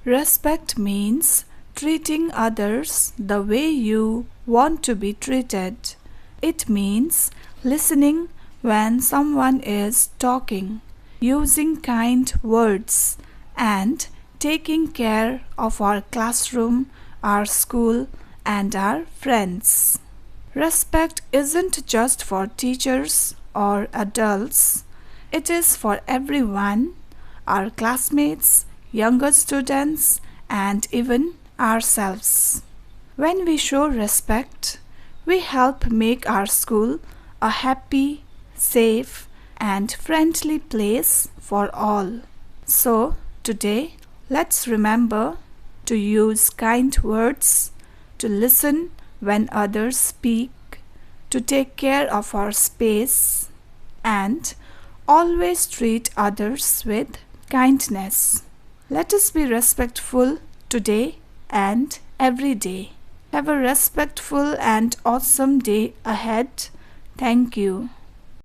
Respect means treating others the way you want to be treated. It means listening when someone is talking, using kind words, and taking care of our classroom, our school, and our friends. Respect isn't just for teachers or adults, it is for everyone, our classmates, younger students, and even ourselves. When we show respect, we help make our school a happy, safe, and friendly place for all. So, today, let's remember to use kind words, to listen when others speak, to take care of our space, and always treat others with kindness. Let us be respectful today and every day. Have a respectful and awesome day ahead. Thank you.